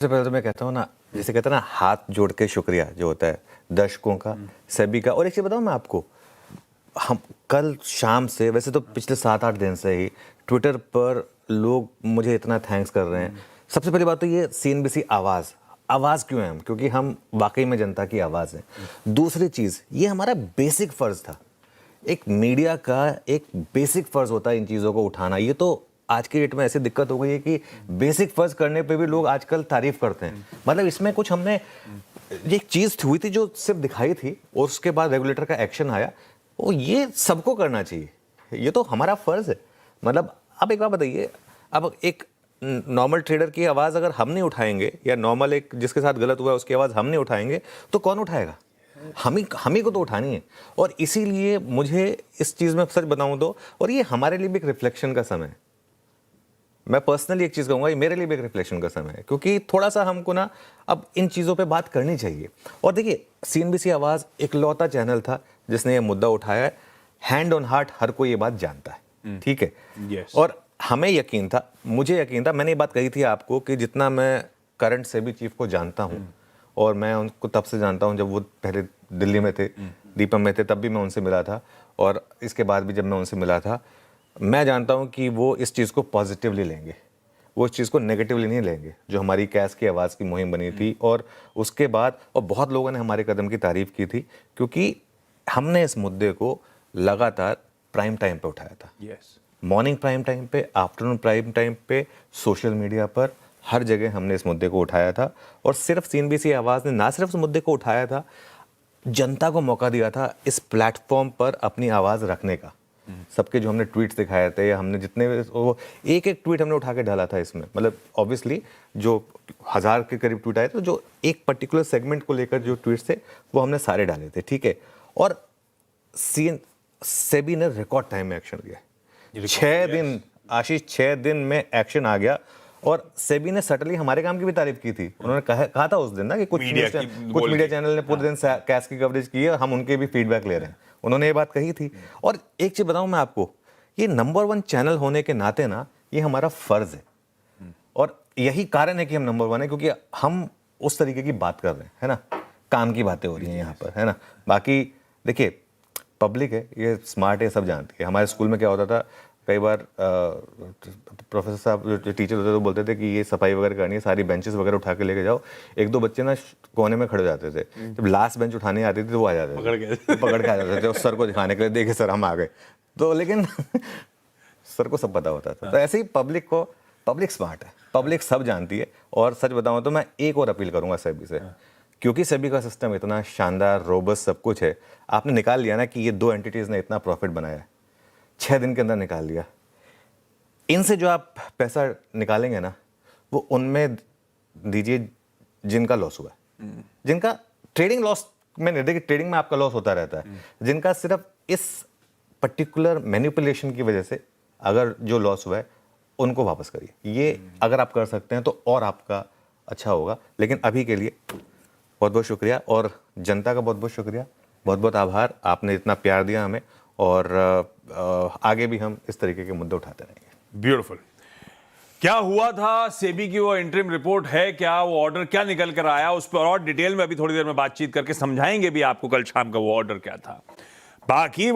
सबसे पहले तो मैं कहता हूँ ना, जैसे कहते हैं ना, हाथ जोड़ के शुक्रिया जो होता है दर्शकों का, सभी का। और एक चीज़ बताऊँ मैं आपको, हम कल शाम से, वैसे तो पिछले 7-8 दिन से ही ट्विटर पर लोग मुझे इतना थैंक्स कर रहे हैं। सबसे पहली बात तो ये सीएनबीसी आवाज़ क्यों है हम? क्योंकि हम वाकई में जनता की आवाज़ है। दूसरी चीज़, ये हमारा बेसिक फ़र्ज़ था। एक मीडिया का एक बेसिक फ़र्ज़ होता है इन चीज़ों को उठाना। ये तो आज की डेट में ऐसी दिक्कत हो गई है कि बेसिक फ़र्ज़ करने पे भी लोग आजकल तारीफ़ करते हैं। मतलब इसमें कुछ हमने, ये एक चीज़ हुई थी जो सिर्फ दिखाई थी और उसके बाद रेगुलेटर का एक्शन आया, वो ये सबको करना चाहिए। ये तो हमारा फ़र्ज़ है। मतलब अब एक बात बताइए, अब एक नॉर्मल ट्रेडर की आवाज़ अगर हम नहीं उठाएंगे, या नॉर्मल एक जिसके साथ गलत हुआ है उसकी आवाज़ हम नहीं उठाएंगे, तो कौन उठाएगा? हम ही को तो उठानी है। और इसीलिए मुझे इस चीज़ में सच बताऊं तो, और ये हमारे लिए भी एक रिफ्लेक्शन का समय है। मैं पर्सनली एक चीज़ कहूँगा, ये मेरे लिए भी एक रिफ्लेक्शन का समय है, क्योंकि थोड़ा सा हमको ना अब इन चीज़ों पे बात करनी चाहिए। और देखिए, सीएनबीसी आवाज़ इकलौता चैनल था जिसने ये मुद्दा उठाया है। हैंड ऑन हार्ट हर कोई ये बात जानता है, ठीक है। Yes. और हमें यकीन था, मुझे यकीन था, मैंने ये बात कही थी आपको कि जितना मैं करंट सेबी चीफ को जानता हूँ, और मैं उनको तब से जानता हूँ जब वो पहले दिल्ली में थे, दीपम में थे, तब भी मैं उनसे मिला था, और इसके बाद भी जब मैं उनसे मिला था, मैं जानता हूं कि वो इस चीज़ को पॉजिटिवली लेंगे, वो इस चीज़ को नेगेटिवली नहीं लेंगे। जो हमारी कैश की आवाज़ की मुहिम बनी थी, और उसके बाद और बहुत लोगों ने हमारे कदम की तारीफ़ की थी, क्योंकि हमने इस मुद्दे को लगातार प्राइम टाइम पे उठाया था। मॉर्निंग प्राइम टाइम पे, आफ्टरनून प्राइम टाइम पे, सोशल मीडिया पर, हर जगह हमने इस मुद्दे को उठाया था। और सिर्फ सीएनबीसी आवाज़ ने ना सिर्फ इस मुद्दे को उठाया था, जनता को मौका दिया था इस प्लेटफॉर्म पर अपनी आवाज़ रखने का। सबके जो हमने ट्वीट्स दिखाए थे, या हमने जितने वो एक ट्वीट हमने उठा के डाला था इसमें, मतलब ऑब्वियसली जो 1000 के करीब ट्वीट आए थे, जो एक पर्टिकुलर सेगमेंट को लेकर जो ट्वीट्स थे वो हमने सारे डाले थे, ठीक है। और सेबी ने रिकॉर्ड टाइम में एक्शन लिया। 6 दिन आशीष, 6 दिन में एक्शन आ गया। और सेबी ने सटली हमारे काम की भी तारीफ की थी। उन्होंने कहा था उस दिन ना कि कुछ मीडिया चैनल ने पूरे दिन कैश की कवरेज की है, हम उनके भी फीडबैक ले रहे हैं। उन्होंने ये बात कही थी। और एक चीज बताऊं मैं आपको, ये नंबर 1 चैनल होने के नाते ना, ये हमारा फर्ज है, और यही कारण है कि हम नंबर 1 है, क्योंकि हम उस तरीके की बात कर रहे हैं, है ना, काम की बातें हो रही हैं यहाँ पर, है ना। बाकी देखिए, पब्लिक है, ये स्मार्ट है, सब जानती है। हमारे स्कूल में क्या होता था, कई बार प्रोफेसर साहब जो टीचर होते थे वो बोलते थे कि ये सफाई वगैरह करनी है, सारी बेंचेस वगैरह उठा के लेके जाओ। 1-2 बच्चे ना कोने में खड़े हो जाते थे, जब लास्ट बेंच उठाने आती थी तो वो आ जाते थे, पकड़ के आ जाते थे उस सर को दिखाने के लिए, देखिए सर हम आ गए। तो लेकिन सर को सब पता होता था। तो ऐसे ही पब्लिक स्मार्ट है, पब्लिक सब जानती है। और सच बताऊँ तो मैं एक और अपील करूँगा सेबी से, क्योंकि सेबी का सिस्टम इतना शानदार, रोबस्ट, सब कुछ है। आपने निकाल लिया ना कि ये 2 एंटिटीज़ ने इतना प्रॉफिट बनाया, 6 दिन के अंदर निकाल लिया। इनसे जो आप पैसा निकालेंगे ना, वो उनमें दीजिए जिनका लॉस हुआ है, जिनका ट्रेडिंग लॉस में नहीं, देखिए ट्रेडिंग में आपका लॉस होता रहता है, जिनका सिर्फ इस पर्टिकुलर मैनिपुलेशन की वजह से अगर जो लॉस हुआ है, उनको वापस करिए। ये अगर आप कर सकते हैं तो और आपका अच्छा होगा। लेकिन अभी के लिए बहुत बहुत शुक्रिया, और जनता का बहुत बहुत शुक्रिया, बहुत बहुत आभार। आपने इतना प्यार दिया हमें, और आगे भी हम इस तरीके के मुद्दे उठाते रहेंगे। ब्यूटीफुल। क्या हुआ था, सेबी की वो इंटरिम रिपोर्ट है क्या, वो ऑर्डर क्या निकल कर आया, उस पर और डिटेल में अभी थोड़ी देर में बातचीत करके समझाएंगे भी आपको कल शाम का वो ऑर्डर क्या था। बाकी